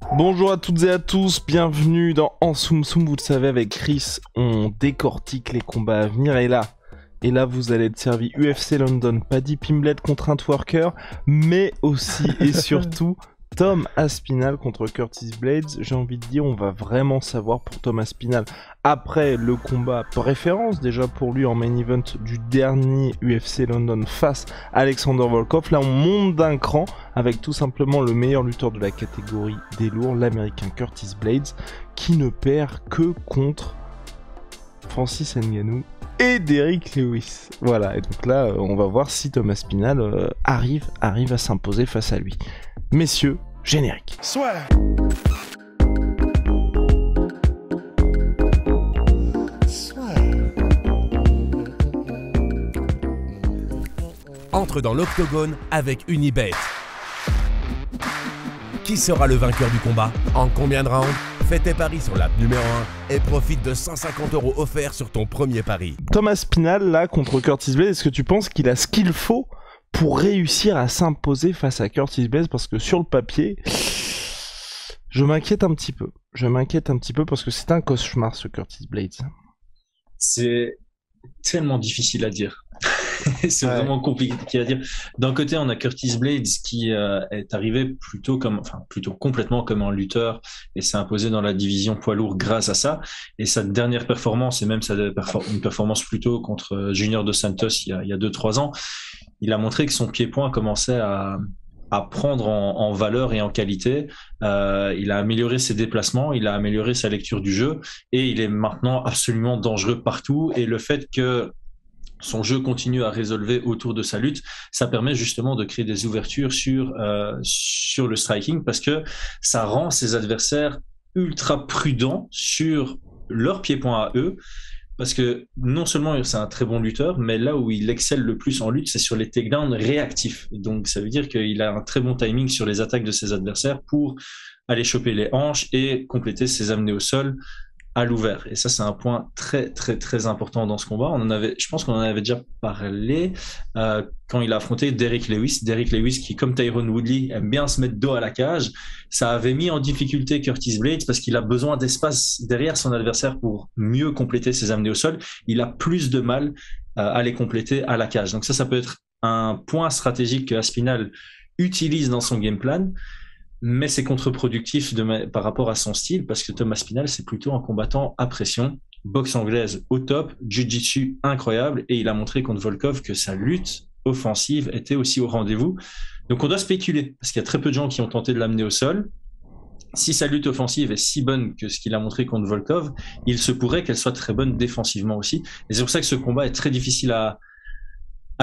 Bonjour à toutes et à tous, bienvenue dans En Soum Soum. Vous le savez, avec Chris, on décortique les combats à venir. Et là vous allez être servi UFC London, Paddy Pimblett contre Huntworker, mais aussi et surtout Tom Aspinall contre Curtis Blaydes. J'ai envie de dire, on va vraiment savoir pour Tom Aspinall, après le combat référence déjà pour lui en main event du dernier UFC London face à Alexander Volkov. Là on monte d'un cran avec tout simplement le meilleur lutteur de la catégorie des lourds, l'américain Curtis Blaydes, qui ne perd que contre Francis Ngannou et Derrick Lewis. Voilà, et donc là, on va voir si Tom Aspinall arrive à s'imposer face à lui. Messieurs, générique. Soit. Entre dans l'octogone avec Unibet. Qui sera le vainqueur du combat? En combien de rounds? Fais tes paris sur l'app numéro 1 et profite de 150 € offerts sur ton premier pari. Tom Aspinall, là, contre Curtis Blaydes, est-ce que tu penses qu'il a ce qu'il faut pour réussir à s'imposer face à Curtis Blaydes? Parce que sur le papier, je m'inquiète un petit peu. Parce que c'est un cauchemar, ce Curtis Blaydes. C'est tellement difficile à dire. C'est vraiment compliqué à dire. D'un côté, on a Curtis Blaydes qui est arrivé plutôt complètement comme un lutteur et s'est imposé dans la division poids lourd grâce à ça. Et sa dernière performance, et même une performance plutôt contre Junior Dos Santos il y a 2-3 ans, il a montré que son pied-point commençait à prendre en valeur et en qualité. Il a amélioré ses déplacements, il a amélioré sa lecture du jeu et il est maintenant absolument dangereux partout. Et le fait que son jeu continue à résolver autour de sa lutte, ça permet justement de créer des ouvertures sur le striking, parce que ça rend ses adversaires ultra prudents sur leur pied-point à eux, parce que non seulement c'est un très bon lutteur, mais là où il excelle le plus en lutte, c'est sur les takedowns réactifs. Donc ça veut dire qu'il a un très bon timing sur les attaques de ses adversaires pour aller choper les hanches et compléter ses amenées au sol à l'ouvert. Et ça, c'est un point très, très, très important dans ce combat. Je pense qu'on en avait déjà parlé quand il a affronté Derrick Lewis. Derrick Lewis, qui, comme Tyron Woodley, aime bien se mettre dos à la cage. Ça avait mis en difficulté Curtis Blaydes parce qu'il a besoin d'espace derrière son adversaire pour mieux compléter ses amenées au sol. Il a plus de mal à les compléter à la cage. Donc ça peut être un point stratégique que Aspinall utilise dans son game plan. Mais c'est contre-productif par rapport à son style, parce que Tom Aspinall, c'est plutôt un combattant à pression, boxe anglaise au top, jiu-jitsu incroyable, et il a montré contre Volkov que sa lutte offensive était aussi au rendez-vous. Donc on doit spéculer, parce qu'il y a très peu de gens qui ont tenté de l'amener au sol. Si sa lutte offensive est si bonne que ce qu'il a montré contre Volkov, il se pourrait qu'elle soit très bonne défensivement aussi. Et c'est pour ça que ce combat est très difficile à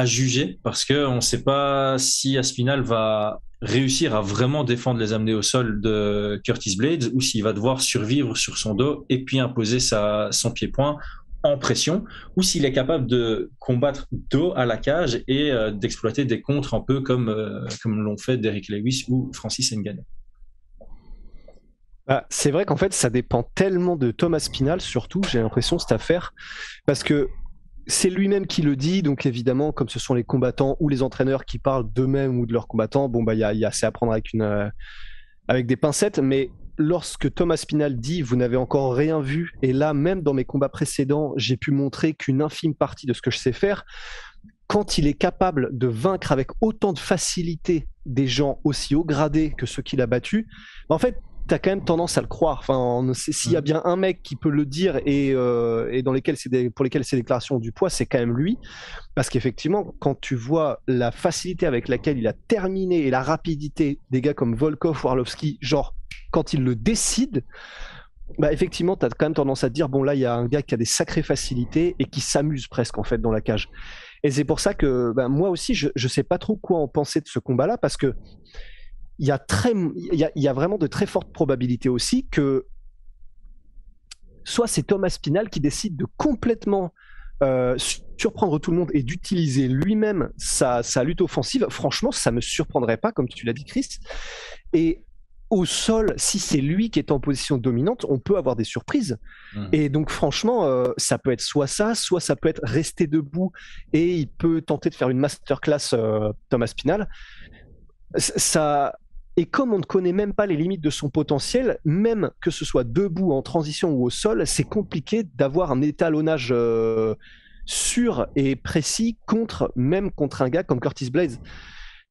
juger, parce qu'on ne sait pas si Aspinall va réussir à vraiment défendre les amener au sol de Curtis Blaydes, ou s'il va devoir survivre sur son dos et puis imposer son pied-point en pression, ou s'il est capable de combattre dos à la cage et d'exploiter des contres un peu comme l'ont fait Derrick Lewis ou Francis Ngannou. C'est vrai qu'en fait, ça dépend tellement de Tom Aspinall, surtout, j'ai l'impression, cette affaire, parce que c'est lui-même qui le dit, donc évidemment, comme ce sont les combattants ou les entraîneurs qui parlent d'eux-mêmes ou de leurs combattants, il y a assez à prendre avec des pincettes, mais lorsque Tom Aspinall dit « vous n'avez encore rien vu », et là, même dans mes combats précédents, j'ai pu montrer qu'une infime partie de ce que je sais faire, quand il est capable de vaincre avec autant de facilité des gens aussi haut gradés que ceux qu'il a battus, en fait, t'as quand même tendance à le croire. Enfin, s'il y a bien un mec qui peut le dire et pour lesquels ces déclarations ont du poids, c'est quand même lui. Parce qu'effectivement, quand tu vois la facilité avec laquelle il a terminé et la rapidité des gars comme Volkov ou Arlovski, genre quand il le décide, effectivement, t'as quand même tendance à te dire, bon là, il y a un gars qui a des sacrées facilités et qui s'amuse presque en fait dans la cage. Et c'est pour ça que moi aussi, je sais pas trop quoi en penser de ce combat-là, parce que il y a vraiment de très fortes probabilités aussi que soit c'est Tom Aspinall qui décide de complètement surprendre tout le monde et d'utiliser lui-même sa lutte offensive. Franchement, ça me surprendrait pas, comme tu l'as dit, Chris. Et au sol, si c'est lui qui est en position dominante, on peut avoir des surprises. Et donc franchement, ça peut être soit ça peut être rester debout et il peut tenter de faire une masterclass Thomas Spinal. Ça, Et comme on ne connaît même pas les limites de son potentiel, même que ce soit debout, en transition ou au sol, c'est compliqué d'avoir un étalonnage sûr et précis même contre un gars comme Curtis Blades.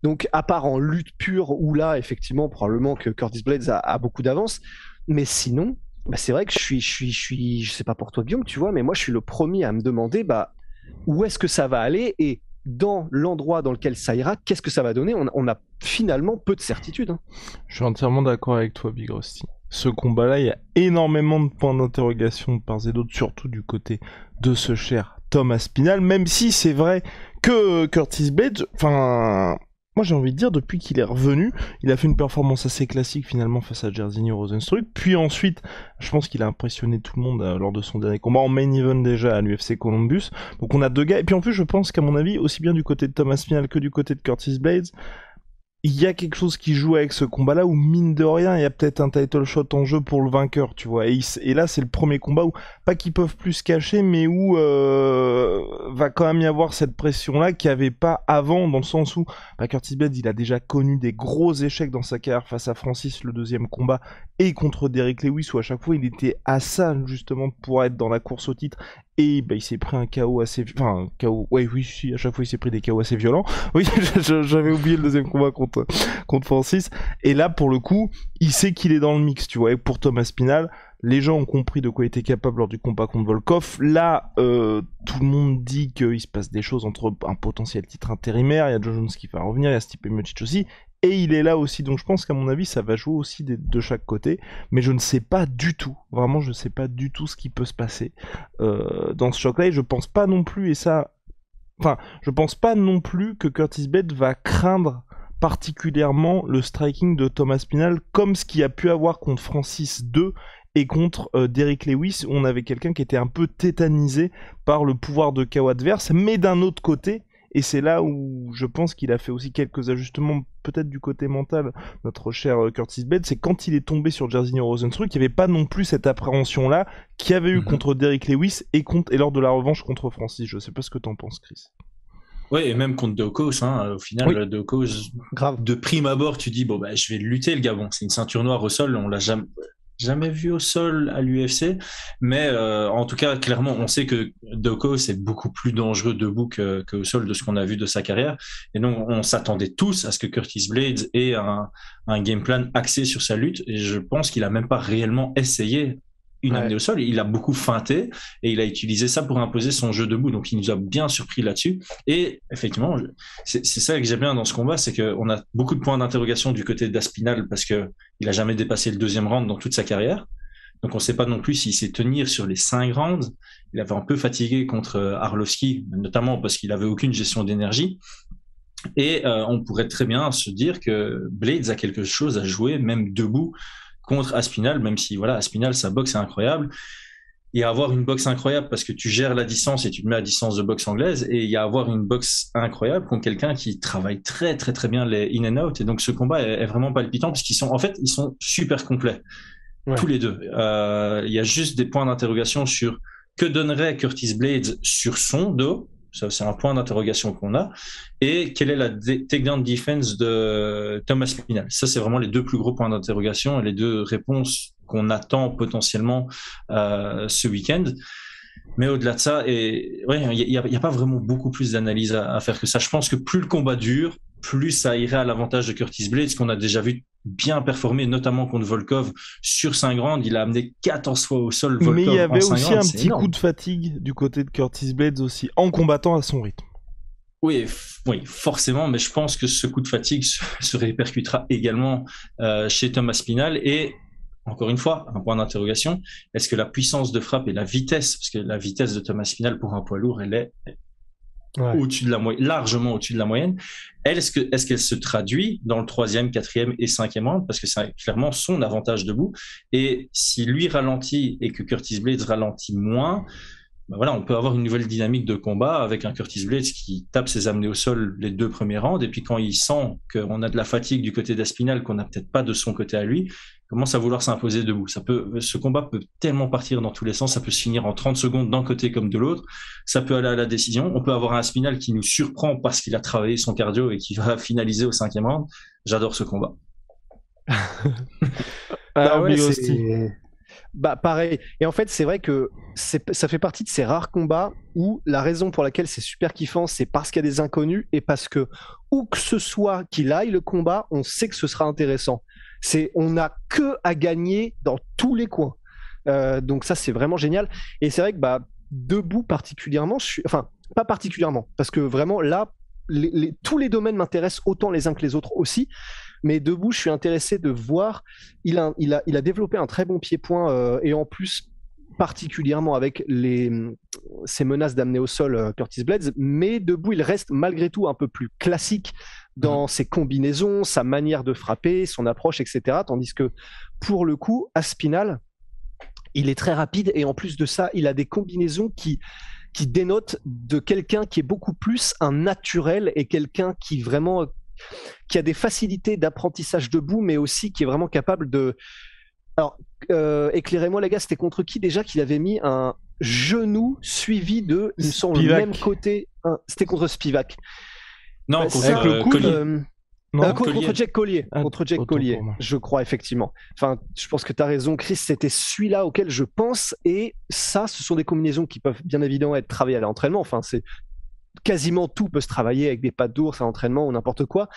Donc, à part en lutte pure, où là, effectivement, probablement que Curtis Blades a beaucoup d'avance. Mais sinon, c'est vrai que je sais pas pour toi, Guillaume, tu vois, mais moi, je suis le premier à me demander où est-ce que ça va aller et dans l'endroit dans lequel ça ira, qu'est-ce que ça va donner. On a finalement peu de certitude. Hein. Je suis entièrement d'accord avec toi, Big Rusty. Ce combat-là, il y a énormément de points d'interrogation de part et d'autre, surtout du côté de ce cher Tom Aspinall, même si c'est vrai que Curtis Blades, moi j'ai envie de dire, depuis qu'il est revenu, il a fait une performance assez classique finalement face à Jairzinho Rozenstruik, puis ensuite, je pense qu'il a impressionné tout le monde lors de son dernier combat, en main event déjà à l'UFC Columbus, donc on a deux gars, et puis en plus je pense qu'à mon avis, aussi bien du côté de Tom Aspinall que du côté de Curtis Blades, il y a quelque chose qui joue avec ce combat-là où, mine de rien, il y a peut-être un title shot en jeu pour le vainqueur, tu vois. Et là, c'est le premier combat où, pas qu'ils peuvent plus se cacher, mais où va quand même y avoir cette pression-là qu'il n'y avait pas avant, dans le sens où Curtis Blades, il a déjà connu des gros échecs dans sa carrière face à Francis, le deuxième combat, et contre Derrick Lewis, où à chaque fois, il était à ça, justement, pour être dans la course au titre. Et il s'est pris un KO assez... Enfin, KO... Ouais, oui, si, à chaque fois, il s'est pris des KO assez violents. Oui, j'avais oublié le deuxième combat contre Francis. Et là, pour le coup, il sait qu'il est dans le mix, tu vois. Et pour Tom Aspinall, les gens ont compris de quoi il était capable lors du combat contre Volkov. Là, tout le monde dit qu'il se passe des choses entre un potentiel titre intérimaire. Il y a Jon Jones qui va revenir, il y a Stipe Miocic aussi. Et il est là aussi, donc je pense qu'à mon avis, ça va jouer aussi de chaque côté. Mais je ne sais pas du tout, vraiment, je ne sais pas du tout ce qui peut se passer dans ce choc-là. Et je pense pas non plus, je pense pas non plus que Curtis Blades va craindre particulièrement le striking de Tom Aspinall, comme ce qu'il y a pu avoir contre Francis 2 et contre Derrick Lewis, où on avait quelqu'un qui était un peu tétanisé par le pouvoir de KO adverse, mais d'un autre côté. Et c'est là où je pense qu'il a fait aussi quelques ajustements, peut-être du côté mental, notre cher Curtis Blades, c'est quand il est tombé sur Jairzinho Rozenstruik, il n'y avait pas non plus cette appréhension-là qu'il y avait eu contre Derrick Lewis et lors de la revanche contre Francis. Je sais pas ce que t'en penses, Chris. Oui, et même contre Dokos, au final, oui. Dokos, grave. De prime abord, tu dis, je vais lutter, le gars, c'est une ceinture noire au sol, on l'a jamais vu au sol à l'UFC, mais en tout cas, clairement, on sait que Dokos est beaucoup plus dangereux debout qu'au sol de ce qu'on a vu de sa carrière, et donc on s'attendait tous à ce que Curtis Blades ait un game plan axé sur sa lutte, et je pense qu'il a même pas réellement essayé une amenée au sol, il a beaucoup feinté et il a utilisé ça pour imposer son jeu debout, donc il nous a bien surpris là-dessus. Et effectivement, c'est ça que j'aime bien dans ce combat, c'est qu'on a beaucoup de points d'interrogation du côté d'Aspinall parce que il a jamais dépassé le deuxième round dans toute sa carrière, donc on sait pas non plus s'il sait tenir sur les 5 rounds. Il avait un peu fatigué contre Arlovski, notamment parce qu'il avait aucune gestion d'énergie. Et on pourrait très bien se dire que Blades a quelque chose à jouer, même debout, contre Aspinall, même si Aspinall, sa boxe est incroyable. Il y a avoir une boxe incroyable parce que tu gères la distance et tu te mets à distance de boxe anglaise, et il y a avoir une boxe incroyable contre quelqu'un qui travaille très très très bien les in and out. Et donc ce combat est vraiment palpitant parce qu'ils sont super complets, tous les deux. Il y a juste des points d'interrogation sur que donnerait Curtis Blades sur son dos. Ça, c'est un point d'interrogation qu'on a. Et quelle est la takedown defense de Tom Aspinall? Ça, c'est vraiment les deux plus gros points d'interrogation et les deux réponses qu'on attend potentiellement ce week-end. Mais au-delà de ça, il n'y a pas vraiment beaucoup plus d'analyse à faire que ça. Je pense que plus le combat dure, plus ça irait à l'avantage de Curtis Blades, qu'on a déjà vu bien performer, notamment contre Volkov sur 5 rounds. Il a amené 14 fois au sol Volkov. Mais il y avait aussi rounds, un petit coup de fatigue du côté de Curtis Blades aussi, en combattant à son rythme. Oui, forcément, mais je pense que ce coup de fatigue se répercutera également chez Tom Aspinall. Et encore une fois, un point d'interrogation, est-ce que la puissance de frappe et la vitesse, parce que la vitesse de Tom Aspinall pour un poids lourd, elle est au-dessus de la moyenne, largement au-dessus de la moyenne. Est-ce qu'elle se traduit dans le 3e, 4e et 5e round, parce que c'est clairement son avantage debout. Et si lui ralentit et que Curtis Blades ralentit moins, on peut avoir une nouvelle dynamique de combat avec un Curtis Blades qui tape ses amenés au sol les 2 premiers rounds, et puis quand il sent qu'on a de la fatigue du côté d'Aspinall, qu'on n'a peut-être pas de son côté à lui, commence à vouloir s'imposer debout. Ce combat peut tellement partir dans tous les sens, ça peut se finir en 30 secondes d'un côté comme de l'autre, ça peut aller à la décision. On peut avoir un Aspinall qui nous surprend parce qu'il a travaillé son cardio et qui va finaliser au 5e round. J'adore ce combat. Bah ouais, Big Rusty. Bah pareil. Et en fait, c'est vrai que ça fait partie de ces rares combats où la raison pour laquelle c'est super kiffant, c'est parce qu'il y a des inconnus et parce que où que ce soit qu'il aille le combat, on sait que ce sera intéressant. On n'a que à gagner dans tous les coins. Donc ça, c'est vraiment génial. Et c'est vrai que bah debout particulièrement, enfin pas particulièrement, parce que vraiment là, tous les domaines m'intéressent autant les uns que les autres aussi. Mais debout, je suis intéressé de voir. Il a développé un très bon pied-point et en plus, particulièrement avec ces menaces d'amener au sol Curtis Blades. Mais debout, il reste malgré tout un peu plus classique dans ses combinaisons, sa manière de frapper, son approche, etc. Tandis que pour le coup, Aspinal, il est très rapide et en plus de ça, il a des combinaisons qui dénotent de quelqu'un qui est beaucoup plus un naturel et quelqu'un qui a des facilités d'apprentissage debout, mais aussi qui est vraiment capable de... Alors, éclairez-moi les gars, c'était contre qui déjà qu'il avait mis un genou suivi de, il me semble, le même côté... C'était contre Spivak. Non, bah, contre avec le coude. Collier. Contre Jack Collier, contre Jack Collier, je crois effectivement. Enfin, je pense que tu as raison, Chris, c'était celui-là auquel je pense. Et ça, ce sont des combinaisons qui peuvent bien évidemment être travaillées à l'entraînement. Enfin, c'est quasiment tout peut se travailler avec des pattes d'ours à l'entraînement ou n'importe quoi.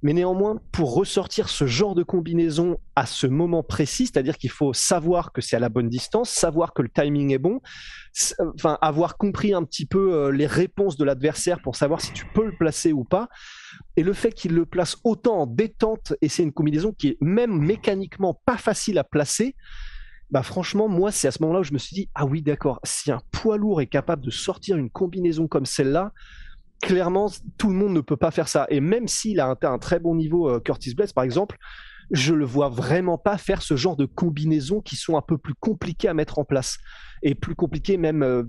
Mais néanmoins, pour ressortir ce genre de combinaison à ce moment précis, c'est-à-dire qu'il faut savoir que c'est à la bonne distance, savoir que le timing est bon, enfin avoir compris un petit peu les réponses de l'adversaire pour savoir si tu peux le placer ou pas. Et le fait qu'il le place autant en détente, et c'est une combinaison qui est même mécaniquement pas facile à placer, bah franchement, moi, c'est à ce moment-là où je me suis dit, ah oui, d'accord, si un poids lourd est capable de sortir une combinaison comme celle-là, clairement, tout le monde ne peut pas faire ça. Et même s'il a un très bon niveau, Curtis Blades, par exemple, je le vois vraiment pas faire ce genre de combinaisons qui sont un peu plus compliquées à mettre en place. Et plus compliquées même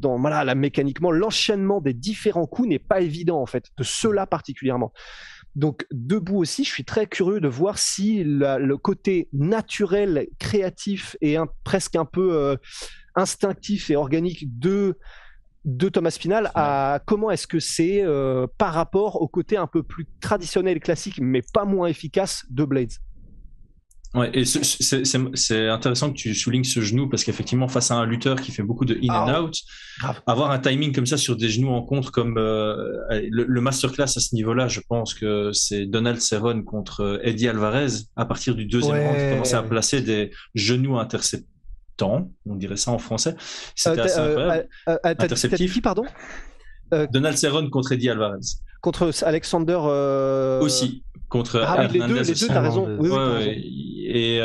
mécaniquement. L'enchaînement des différents coups n'est pas évident, en fait, de ceux-là particulièrement. Donc, debout aussi, je suis très curieux de voir si le côté naturel, créatif et presque un peu instinctif et organique de Thomas Spinal, comment est-ce que c'est par rapport au côté un peu plus traditionnel et classique, mais pas moins efficace de Blades. Ouais, et c'est intéressant que tu soulignes ce genou parce qu'effectivement, face à un lutteur qui fait beaucoup de in and out, avoir un timing comme ça sur des genoux en contre, comme le masterclass à ce niveau-là, je pense que c'est Donald Cerrone contre Eddie Alvarez. À partir du deuxième round, qui commençait à placer des genoux interceptants, on dirait ça en français. C'était assez incroyable. T'as dit qui, pardon? Donald Cerrone contre Eddie Alvarez. Contre Alexander aussi. Contre Hernandez. Les deux, t'as raison. Oui, et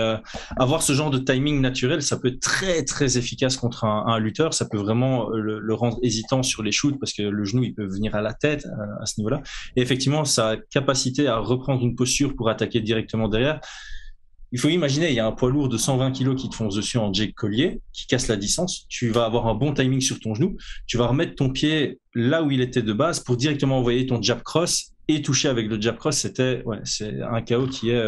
avoir ce genre de timing naturel, ça peut être très très efficace contre un lutteur. Ça peut vraiment le rendre hésitant sur les shoots parce que le genou il peut venir à la tête à ce niveau-là. Et effectivement, sa capacité à reprendre une posture pour attaquer directement derrière. Il faut imaginer, il y a un poids lourd de 120 kg qui te fonce dessus en Jake Collier, qui casse la distance. Tu vas avoir un bon timing sur ton genou. Tu vas remettre ton pied là où il était de base pour directement envoyer ton jab cross et toucher avec le jab cross. C'est un KO qui est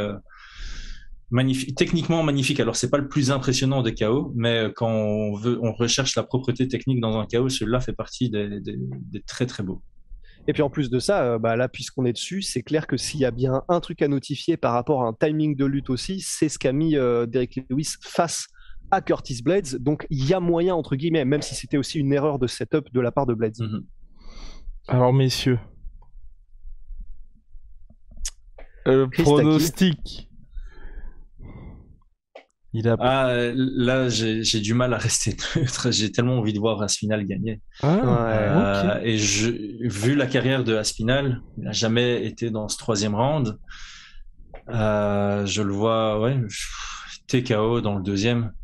magnifique, techniquement magnifique. Alors, c'est pas le plus impressionnant des KO, mais quand on recherche la propreté technique dans un KO, celui-là fait partie des très très beaux. Et puis en plus de ça, là, puisqu'on est dessus, c'est clair que s'il y a bien un truc à notifier par rapport à un timing de lutte aussi, c'est ce qu'a mis Derrick Lewis face à Curtis Blades. Donc il y a moyen, entre guillemets, même si c'était aussi une erreur de setup de la part de Blades. Alors messieurs, pronostic. Là, j'ai du mal à rester neutre. J'ai tellement envie de voir Aspinal gagner. Okay. Et vu la carrière de Aspinal, il n'a jamais été dans ce troisième round. Je le vois, TKO dans le deuxième.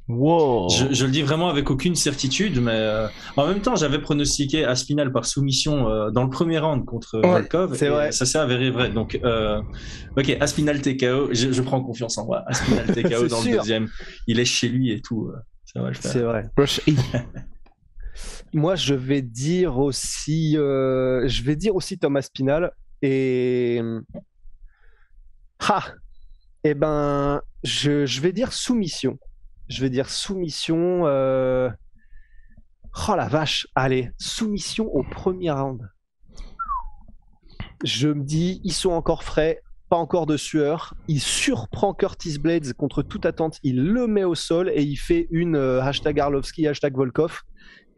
Wow. Je le dis vraiment avec aucune certitude, mais en même temps, j'avais pronostiqué Aspinal par soumission dans le premier round contre Volkov. C'est vrai. Ça s'est avéré vrai. Donc, ok, Aspinal TKO, je prends confiance en moi. Aspinal TKO dans le deuxième. Il est chez lui et tout. Ça va le faire. C'est vrai. Moi, je vais dire aussi Thomas Aspinal et je vais dire soumission. Oh la vache, allez, soumission au premier round. Je me dis, ils sont encore frais. pas encore de sueur. Il surprend Curtis Blades contre toute attente. Il le met au sol et il fait une hashtag Arlovski, hashtag Volkov.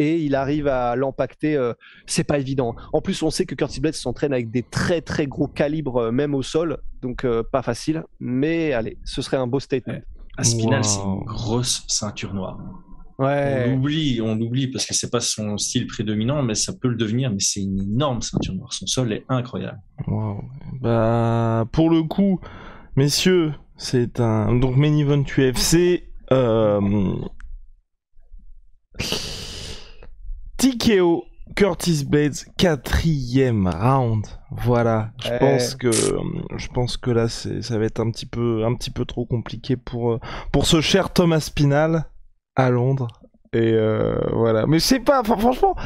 Et il arrive à l'empacter. C'est pas évident. En plus, on sait que Curtis Blades s'entraîne avec des très très gros calibres, même au sol. Donc pas facile. Mais allez, ce serait un beau statement. Ouais. Aspinall, c'est une grosse ceinture noire. Ouais. On l'oublie parce que c'est pas son style prédominant, mais ça peut le devenir. Mais c'est une énorme ceinture noire. Son sol est incroyable. Wow. Bah, pour le coup, messieurs, c'est un donc main event UFC. TKO Curtis Blades, 4e round. Voilà. Je pense que là, ça va être un petit peu trop compliqué pour ce cher Thomas Aspinall à Londres. Et voilà. Mais je sais pas, franchement,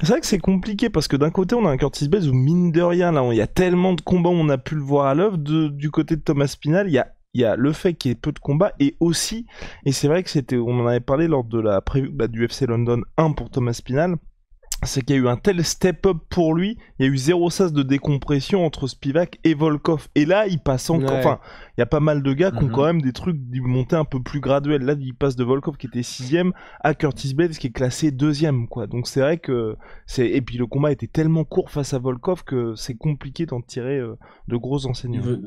c'est vrai que c'est compliqué parce que d'un côté, on a un Curtis Blades où, mine de rien, là, il y a tellement de combats où on a pu le voir à l'œuvre. Du côté de Thomas Aspinall, il y a le fait qu'il y ait peu de combats et aussi, et c'est vrai que on en avait parlé lors de la preview du UFC London 1 pour Thomas Aspinall, c'est qu'il y a eu un tel step-up pour lui, il y a eu 0 sas de décompression entre Spivak et Volkov. Et là, il passe encore... Ouais. Enfin, il y a pas mal de gars qui ont quand même des trucs montée un peu plus graduels. Là, il passe de Volkov qui était 6ème à Curtis Blades qui est classé 2ème, quoi. Donc c'est vrai que... Et puis le combat était tellement court face à Volkov que c'est compliqué d'en tirer de gros enseignements.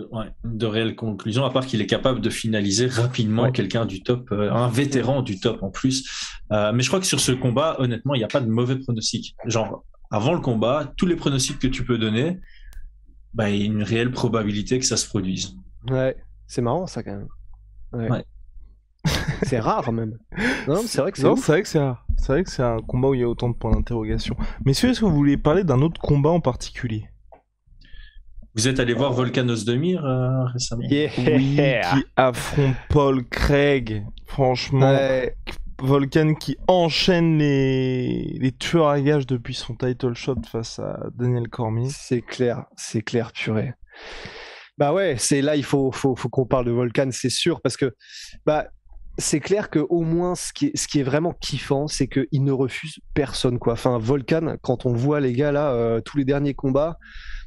De réelles conclusions, à part qu'il est capable de finaliser rapidement quelqu'un du top, un vétéran du top en plus. Mais je crois que sur ce combat, honnêtement, il n'y a pas de mauvais pronostics. Genre, avant le combat, tous les pronostics que tu peux donner, bah, il y a une réelle probabilité que ça se produise. Ouais, c'est marrant ça quand même. Ouais. C'est rare même. Non, c'est vrai que c'est vrai que c'est rare. C'est vrai que c'est un combat où il y a autant de points d'interrogation. Messieurs, est-ce que vous voulez parler d'un autre combat en particulier ? Vous êtes allé voir Volkan Ozdemir récemment ? Oui, qui affronte Paul Craig. Franchement, Volkan qui enchaîne les tueurs à gages depuis son title shot face à Daniel Cormier. C'est clair, purée. Bah ouais, là il faut qu'on parle de Volkan, c'est sûr, parce que c'est clair que au moins ce qui est vraiment kiffant, c'est qu'il ne refuse personne, quoi. Enfin, Volkan, quand on le voit les gars là, tous les derniers combats,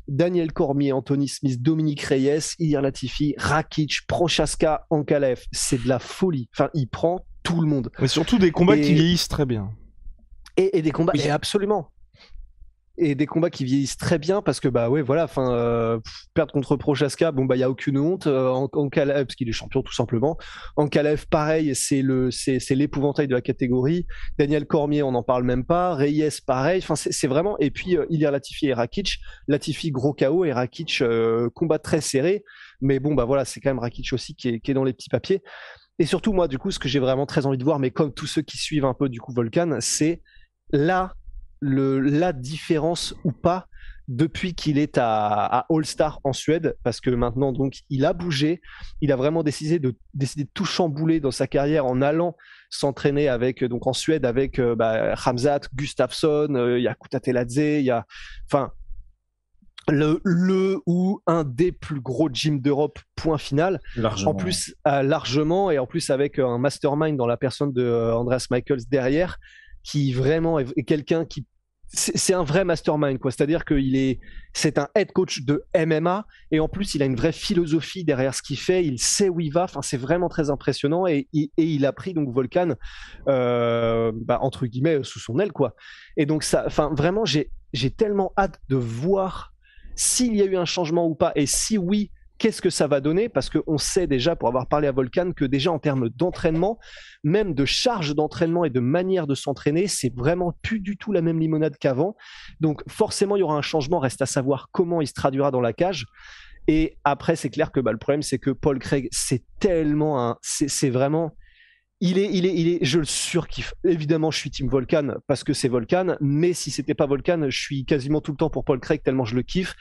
Daniel Cormier, Anthony Smith, Dominique Reyes, Ilir Latifi, Rakic, Prochaska, Ankalaev, c'est de la folie. Enfin, il prend tout le monde. Mais surtout des combats qui vieillissent très bien. Et des combats, et absolument. Et des combats qui vieillissent très bien parce que perdre contre Prochaska, il y a aucune honte. Ankalaev, parce qu'il est champion tout simplement. Ankalaev, pareil, c'est l'épouvantail de la catégorie. Daniel Cormier, on n'en parle même pas. Reyes, pareil. Enfin, c'est vraiment. Et puis Ilir Latifi et Rakic. Latifi gros KO et Rakic combat très serré. Mais c'est quand même Rakic aussi qui est dans les petits papiers. Et surtout, moi, du coup, ce que j'ai vraiment très envie de voir, mais comme tous ceux qui suivent un peu du coup Volkan, c'est la différence ou pas depuis qu'il est à All-Star en Suède, parce que maintenant, donc, il a bougé, il a vraiment décidé de tout chambouler dans sa carrière en allant s'entraîner en Suède avec Khamzat, Gustafsson, il y a Kutateladze, il y a... Enfin, ou un des plus gros gyms d'Europe, point final. Largement. En plus, largement, et en plus avec un mastermind dans la personne de Andreas Michaels derrière, qui vraiment est quelqu'un qui... C'est un vrai mastermind, quoi. C'est-à-dire c'est un head coach de MMA, et en plus, il a une vraie philosophie derrière ce qu'il fait, il sait où il va, enfin, c'est vraiment très impressionnant, et il a pris donc Volkan, entre guillemets, sous son aile, quoi. Et donc, vraiment, j'ai tellement hâte de voir s'il y a eu un changement ou pas, et si oui, qu'est-ce que ça va donner, parce qu'on sait déjà, pour avoir parlé à Volkan, que déjà en termes d'entraînement, même de charge d'entraînement et de manière de s'entraîner, c'est vraiment plus du tout la même limonade qu'avant. Donc forcément, il y aura un changement, reste à savoir comment il se traduira dans la cage. Et après, c'est clair que le problème, c'est que Paul Craig, c'est tellement c'est vraiment... Il est, je le surkiffe. Évidemment, je suis team Volkan parce que c'est Volkan, mais si c'était pas Volkan, je suis quasiment tout le temps pour Paul Craig tellement je le kiffe.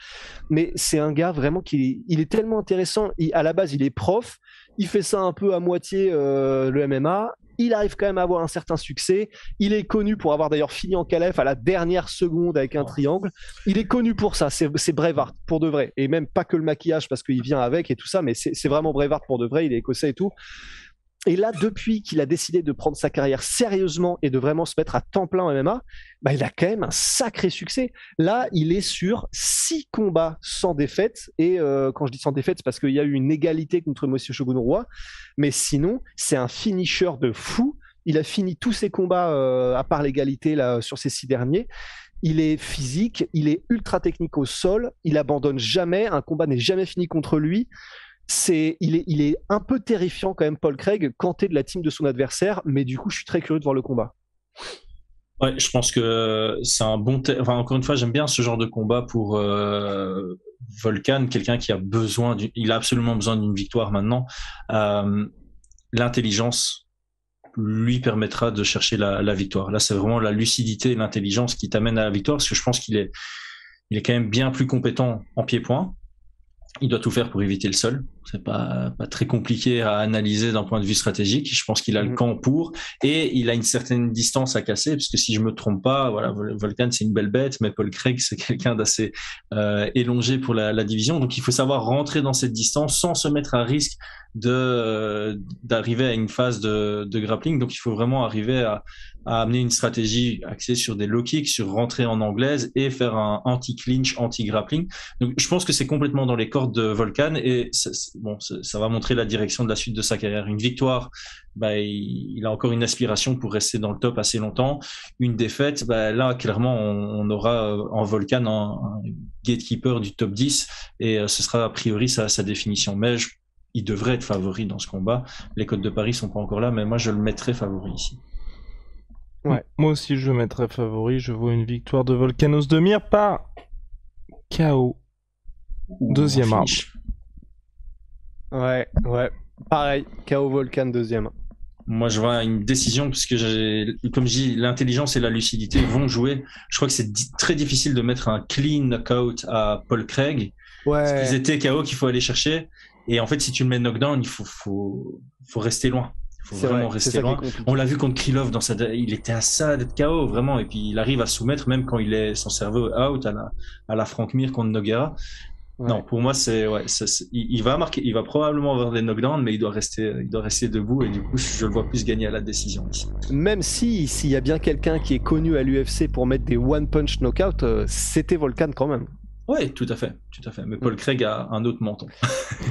Mais c'est un gars vraiment il est tellement intéressant. À la base, il est prof, il fait ça un peu à moitié le MMA. Il arrive quand même à avoir un certain succès. Il est connu pour avoir d'ailleurs fini en Ankalaev à la dernière seconde avec un triangle. Il est connu pour ça. C'est Braveheart pour de vrai. Et même pas que le maquillage parce qu'il vient avec et tout ça, mais c'est vraiment Braveheart pour de vrai. Il est écossais et tout. Et là, depuis qu'il a décidé de prendre sa carrière sérieusement et de vraiment se mettre à temps plein en MMA, bah, il a quand même un sacré succès. Là, il est sur 6 combats sans défaite. Et quand je dis sans défaite, c'est parce qu'il y a eu une égalité contre Monsieur Shogun Roi. Mais sinon, c'est un finisher de fou. Il a fini tous ses combats, à part l'égalité là, sur ces 6 derniers. Il est physique, il est ultra technique au sol, il abandonne jamais, un combat n'est jamais fini contre lui. Il est un peu terrifiant quand même, Paul Craig, quand t'es de la team de son adversaire, mais du coup, je suis très curieux de voir le combat. Ouais, je pense que c'est un bon... Enfin, encore une fois, j'aime bien ce genre de combat pour Volkan, quelqu'un qui a besoin... Il a absolument besoin d'une victoire maintenant. L'intelligence lui permettra de chercher la victoire. Là, c'est vraiment la lucidité et l'intelligence qui t'amène à la victoire, parce que je pense qu'il est quand même bien plus compétent en pied-point. Il doit tout faire pour éviter le sol. C'est pas très compliqué à analyser d'un point de vue stratégique. Je pense qu'il a le camp pour, et il a une certaine distance à casser, parce que si je me trompe pas, voilà, Volkan c'est une belle bête, mais Paul Craig c'est quelqu'un d'assez élongé pour la division. Donc il faut savoir rentrer dans cette distance sans se mettre à risque d'arriver à une phase de grappling. Donc il faut vraiment arriver à amener une stratégie axée sur des low kicks, sur rentrer en anglaise et faire un anti-clinch, anti-grappling. Donc je pense que c'est complètement dans les cordes de Volkan, et ça va montrer la direction de la suite de sa carrière. Une victoire, bah, il a encore une aspiration pour rester dans le top assez longtemps. Une défaite, bah, là clairement on aura en Volkan un gatekeeper du top 10, et ce sera a priori sa définition. Mais il devrait être favori dans ce combat. Les cotes de Paris sont pas encore là, mais moi je le mettrais favori ici. Ouais. Moi aussi je mettrais favori. Je vois une victoire de Volkan Ozdemir par KO. Deuxième round. Ouais. Pareil, KO Volkan, deuxième. Moi, je vois une décision, parce que comme je dis, l'intelligence et la lucidité vont jouer. Je crois que c'est très difficile de mettre un clean knockout à Paul Craig. Ouais. Parce qu'ils étaient KO qu'il faut aller chercher. Et en fait, si tu le mets knockdown, il faut rester loin. Il faut vraiment rester loin. On l'a vu contre Krylov, il était à ça d'être KO, vraiment. Et puis, il arrive à soumettre, même quand il est son cerveau out, à la Frank Mir contre Nogueira. Ouais. Non, pour moi, il va marquer, il va probablement avoir des knockdowns, mais il doit rester debout, et du coup, je le vois plus gagner à la décision ici. Même s'il y a bien quelqu'un qui est connu à l'UFC pour mettre des one punch knockout, c'était Volkan quand même. Ouais, tout à fait. Mais Paul Craig a un autre menton.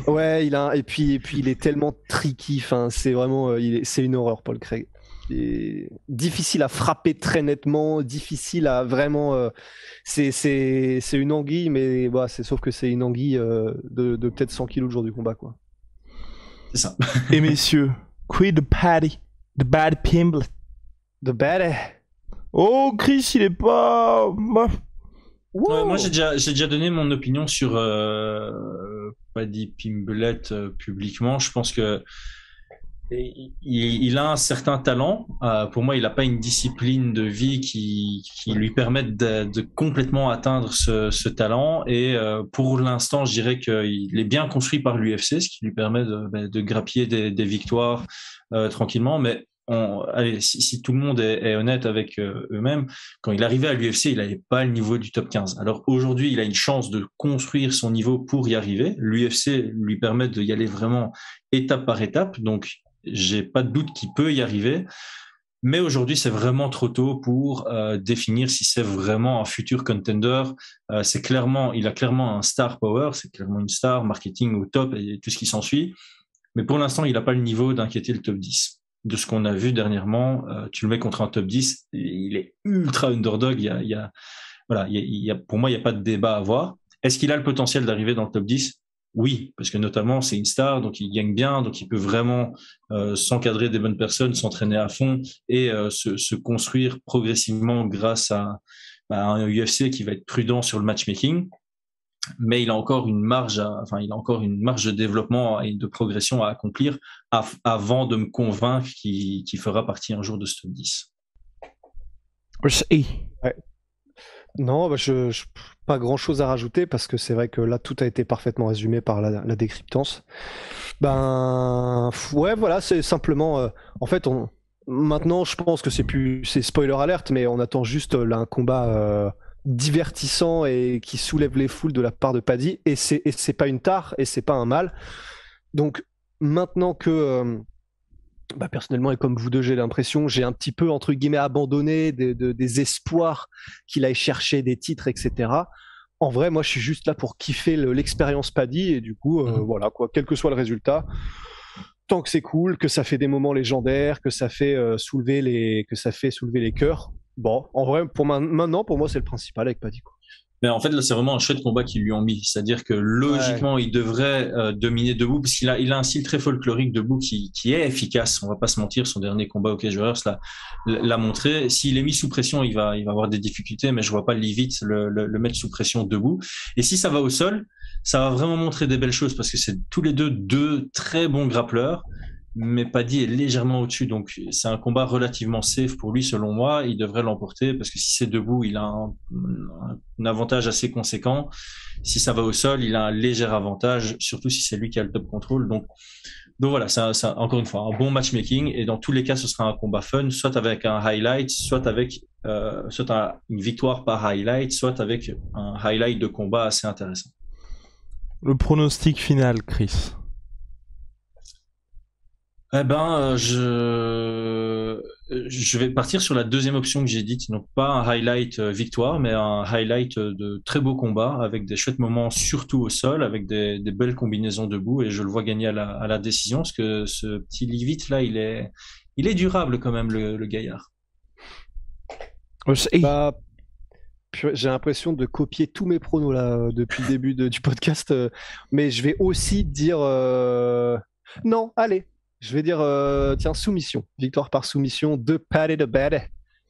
Ouais, et puis il est tellement tricky. Enfin, c'est vraiment, c'est une horreur, Paul Craig. Et difficile à frapper très nettement, difficile à vraiment. C'est une anguille, mais bah, sauf que c'est une anguille de peut-être 100 kilos le jour du combat, quoi. C'est ça. Et messieurs, quid the patty, the bad Pimblet. The bad. Oh, Chris, il est pas. Ouais, moi j'ai déjà donné mon opinion sur Paddy Pimblett publiquement. Je pense que il a un certain talent. Pour moi, il n'a pas une discipline de vie qui lui permette de complètement atteindre ce talent. Et pour l'instant, je dirais qu'il est bien construit par l'UFC, ce qui lui permet de grappiller des victoires tranquillement. Mais allez, si tout le monde est honnête avec eux-mêmes, quand il arrivait à l'UFC, il n'avait pas le niveau du top 15. Alors aujourd'hui, il a une chance de construire son niveau pour y arriver. L'UFC lui permet d'y aller vraiment étape par étape. Donc, j'ai pas de doute qu'il peut y arriver. Mais aujourd'hui, c'est vraiment trop tôt pour définir si c'est vraiment un futur contender. Il a clairement un star power, c'est clairement une star, marketing au top et tout ce qui s'ensuit. Mais pour l'instant, il n'a pas le niveau d'inquiéter le top 10. De ce qu'on a vu dernièrement, tu le mets contre un top 10, il est ultra underdog. Pour moi, il n'y a pas de débat à avoir. Est-ce qu'il a le potentiel d'arriver dans le top 10 ? Oui, parce que notamment, c'est une star, donc il gagne bien, donc il peut vraiment s'encadrer des bonnes personnes, s'entraîner à fond et se construire progressivement grâce à un UFC qui va être prudent sur le matchmaking. Mais il a encore une marge de développement et de progression à accomplir avant de me convaincre qu'il fera partie un jour de ce top 10. Ouais. Non, je pas grand chose à rajouter, parce que c'est vrai que là tout a été parfaitement résumé par la décryptance. Ouais, voilà, c'est simplement en fait maintenant je pense que c'est spoiler alert, mais on attend juste là un combat divertissant et qui soulève les foules de la part de Paddy, et c'est pas une tare et c'est pas un mal. Donc maintenant que Personnellement, et comme vous deux, j'ai l'impression, j'ai un petit peu, entre guillemets, abandonné des espoirs qu'il aille chercher des titres, etc. En vrai, moi, je suis juste là pour kiffer l'expérience Paddy, et du coup, voilà, quoi, quel que soit le résultat, tant que c'est cool, que ça fait des moments légendaires, que ça fait soulever les cœurs. Bon, en vrai, maintenant, pour moi, c'est le principal avec Paddy, quoi. Mais en fait, là, c'est vraiment un chouette combat qu'ils lui ont mis. C'est-à-dire que logiquement, il devrait dominer debout, parce qu'il a un style très folklorique debout qui est efficace. On va pas se mentir, son dernier combat au Cage Warriors l'a montré. S'il est mis sous pression, il va avoir des difficultés, mais je vois pas Leavitt le mettre sous pression debout. Et si ça va au sol, ça va vraiment montrer des belles choses, parce que c'est tous les deux très bons grappleurs. Mais Paddy est légèrement au-dessus, donc c'est un combat relativement safe pour lui, selon moi. Il devrait l'emporter, parce que si c'est debout, il a un avantage assez conséquent. Si ça va au sol, il a un léger avantage, surtout si c'est lui qui a le top control. Donc voilà, c'est encore une fois un bon matchmaking, et dans tous les cas, ce sera un combat fun, soit avec un highlight, soit avec une victoire par highlight, soit avec un highlight de combat assez intéressant. Le pronostic final, Chris. Eh ben, je vais partir sur la deuxième option que j'ai dite, donc pas un highlight victoire, mais un highlight de très beaux combats avec des chouettes moments, surtout au sol, avec des belles combinaisons debout, et je le vois gagner à la décision, parce que ce petit Leavitt là, il est durable quand même, le gaillard. J'ai l'impression de copier tous mes pronos là depuis le début du podcast, mais je vais aussi dire non, allez. Je vais dire, tiens, soumission. Victoire par soumission de Paddy the Baddy.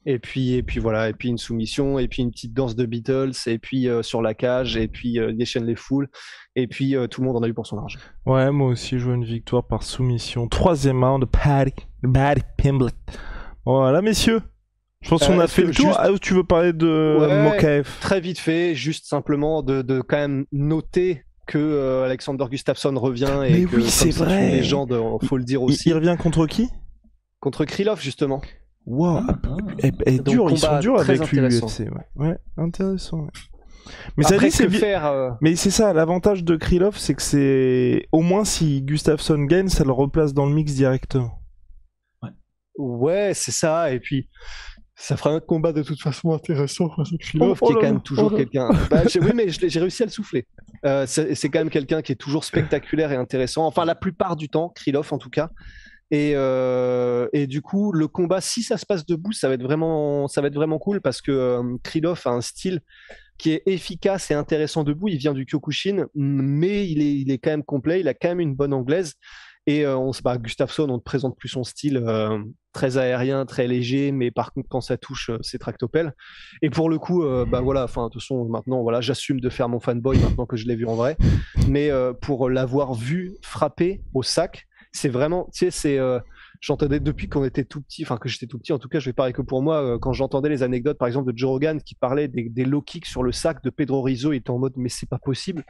Et puis voilà, et puis une soumission, et puis une petite danse de Beatles, et puis sur la cage, et puis déchaîne les foules, et puis tout le monde en a eu pour son argent. Ouais, moi aussi, je veux une victoire par soumission. 3e round de Paddy Pimblett. Voilà, messieurs. Je pense qu'on a fait le tour. Ah, tu veux parler de Mokaev? Très vite fait, juste simplement de quand même noter que Alexander Gustafsson revient, et mais que oui, c'est vrai. Une légende, faut le dire aussi. Il revient contre qui? Contre Krylov, justement. Wow. Et dur, ils sont durs avec l'UFC. Ouais, intéressant. Ouais. Mais après, ça dit, mais c'est ça, l'avantage de Krylov, c'est que c'est au moins si Gustafsson gagne, ça le replace dans le mix directement. Ouais, c'est ça. Et puis ça fera un combat de toute façon intéressant. Krylov, qui est quand même toujours quelqu'un. Oui, mais j'ai réussi à le souffler. C'est quand même quelqu'un qui est toujours spectaculaire et intéressant. Enfin, la plupart du temps, Krylov en tout cas. Et du coup, le combat, si ça se passe debout, ça va être vraiment cool, parce que Krylov a un style qui est efficace et intéressant debout. Il vient du Kyokushin, mais il est quand même complet. Il a quand même une bonne anglaise. Et Gustafsson, on ne présente plus son style très aérien, très léger, mais par contre, quand ça touche, c'est tractopelle. Et pour le coup, voilà, de toute façon, maintenant, voilà, j'assume de faire mon fanboy maintenant que je l'ai vu en vrai. Mais pour l'avoir vu frapper au sac, c'est vraiment, tu sais, j'entendais depuis qu'on était tout petit, enfin que j'étais tout petit, en tout cas, je vais parler que pour moi, quand j'entendais les anecdotes, par exemple, de Joe Rogan qui parlait des low kicks sur le sac de Pedro Rizzo, il était en mode, mais c'est pas possible.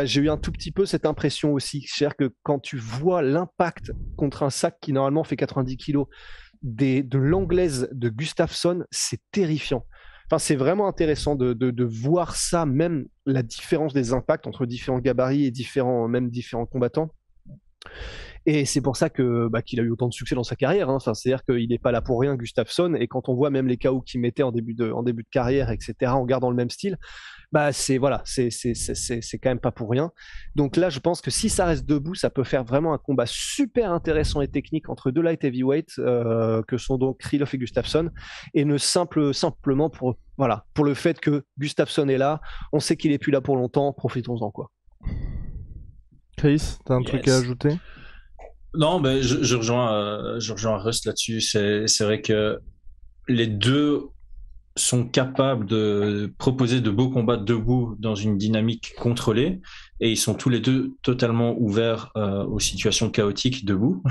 J'ai eu un tout petit peu cette impression aussi. C'est-à-dire que quand tu vois l'impact contre un sac qui normalement fait 90 kilos de l'anglaise de Gustafsson, c'est terrifiant. Enfin, c'est vraiment intéressant de voir ça, même la différence des impacts entre différents gabarits et différents combattants. Et c'est pour ça qu'il a eu autant de succès dans sa carrière. Hein. Enfin, c'est-à-dire qu'il n'est pas là pour rien, Gustafsson. Et quand on voit même les KO qu'il mettait en début de carrière, etc., en gardant le même style, c'est quand même pas pour rien. Donc là, je pense que si ça reste debout, ça peut faire vraiment un combat super intéressant et technique entre deux light heavyweights que sont donc Krylov et Gustafsson, et simplement pour le fait que Gustafsson est là, on sait qu'il est plus là pour longtemps, profitons-en, quoi. Chris, t'as un truc à ajouter? Non, je rejoins Rust là-dessus. C'est vrai que les deux sont capables de proposer de beaux combats debout dans une dynamique contrôlée, et ils sont tous les deux totalement ouverts aux situations chaotiques debout.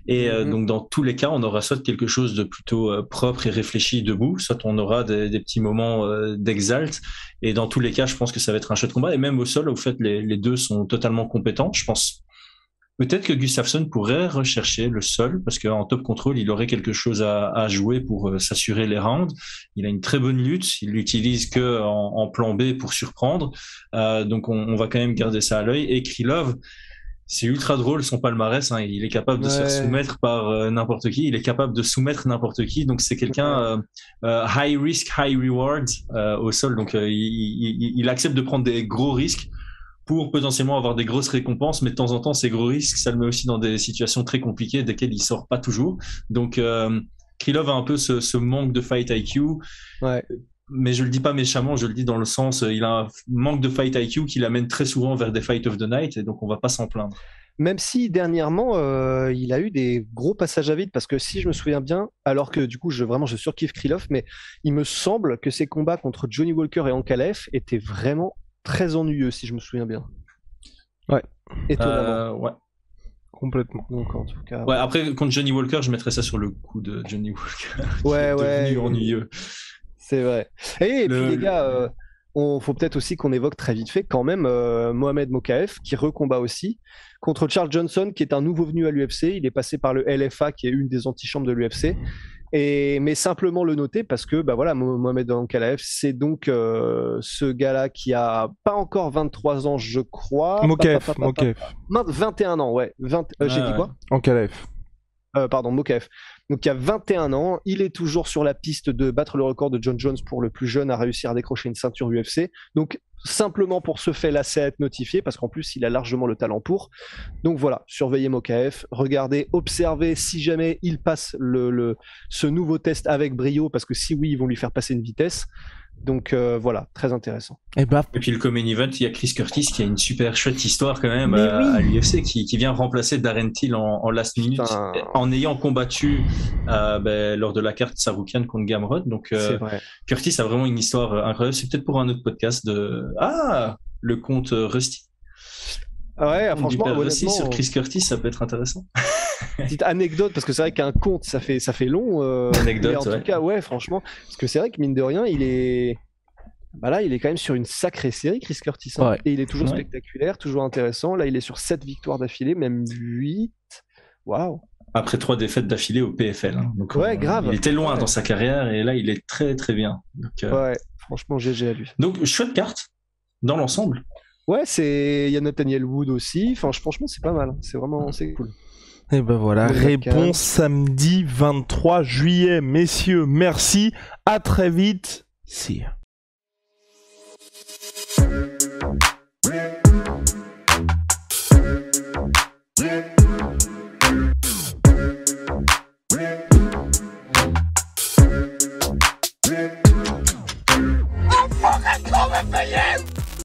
Et donc dans tous les cas, on aura soit quelque chose de plutôt propre et réfléchi debout, soit on aura des petits moments d'exalte. Et dans tous les cas, je pense que ça va être un chouette combat. Et même au sol, au fait, les deux sont totalement compétents. Je pense peut-être que Gustafsson pourrait rechercher le sol, parce qu'en top control, il aurait quelque chose à jouer pour s'assurer les rounds. Il a une très bonne lutte. Il l'utilise que en plan B pour surprendre. Donc, on va quand même garder ça à l'œil. Et Krylov, C'est ultra drôle son palmarès, hein. Il est capable de se faire soumettre par n'importe qui. Il est capable de soumettre n'importe qui. Donc c'est quelqu'un high risk, high reward au sol. Donc il accepte de prendre des gros risques pour potentiellement avoir des grosses récompenses. Mais de temps en temps, ces gros risques, ça le met aussi dans des situations très compliquées desquelles il sort pas toujours. Donc Krylov a un peu ce manque de fight IQ. Ouais. Mais je le dis pas méchamment, je le dis dans le sens, il a un manque de fight IQ qui l'amène très souvent vers des fight of the night, et donc on va pas s'en plaindre. Même si dernièrement, il a eu des gros passages à vide, parce que si je me souviens bien, alors que du coup, je surkiffe Krylov, mais il me semble que ses combats contre Johnny Walker et Ankalaev étaient vraiment très ennuyeux, si je me souviens bien. Ouais. Étonnamment. Ouais. Complètement. Donc, en tout cas. Ouais, après, contre Johnny Walker, je mettrais ça sur le coup de Johnny Walker. Ouais, devenu ennuyeux. C'est vrai. Et puis les gars, faut peut-être aussi qu'on évoque très vite fait quand même Mohamed Mokaev qui recombat aussi contre Charles Johnson qui est un nouveau venu à l'UFC. Il est passé par le LFA qui est une des antichambres de l'UFC. Mais simplement le noter parce que voilà, Mohamed Ankalaev, c'est donc ce gars-là qui a pas encore 23 ans, je crois. Mokaev. 21 ans, ouais. J'ai dit quoi? Ankalaev. Pardon, Mokaev. Donc il y a 21 ans, il est toujours sur la piste de battre le record de John Jones pour le plus jeune à réussir à décrocher une ceinture UFC. Donc simplement pour ce fait-là, c'est à être notifié parce qu'en plus il a largement le talent pour. Donc voilà, surveillez Mokaev, regardez, observez si jamais il passe ce nouveau test avec brio parce que si oui, ils vont lui faire passer une vitesse. Donc voilà, très intéressant. Et puis le Common Event, il y a Chris Curtis qui a une super chouette histoire quand même à l'UFC qui vient remplacer Darren Till en last minute en ayant combattu lors de la carte Saroukian contre Gamrot. Donc Curtis a vraiment une histoire incroyable. C'est peut-être pour un autre podcast le compte Rusty. Ouais, franchement, Rusty sur Chris Curtis, ça peut être intéressant. Petite anecdote, parce que c'est vrai qu'un conte, ça fait long. Anecdote, en tout cas, ouais, franchement. Parce que c'est vrai que mine de rien, il est quand même sur une sacrée série, Chris Curtis. Hein. Ouais. Et il est toujours spectaculaire, toujours intéressant. Là, il est sur 7 victoires d'affilée, même 8. Waouh! Après 3 défaites d'affilée au PFL. Hein. Donc, grave. Il était loin dans sa carrière et là, il est très très bien. Donc, ouais, franchement, GG à lui. Donc, chouette carte dans l'ensemble. Ouais, il y a Nathaniel Wood aussi. Enfin, franchement, c'est pas mal. C'est vraiment cool. Et ben voilà, réponse samedi 23 juillet. Messieurs, merci. À très vite. See ya.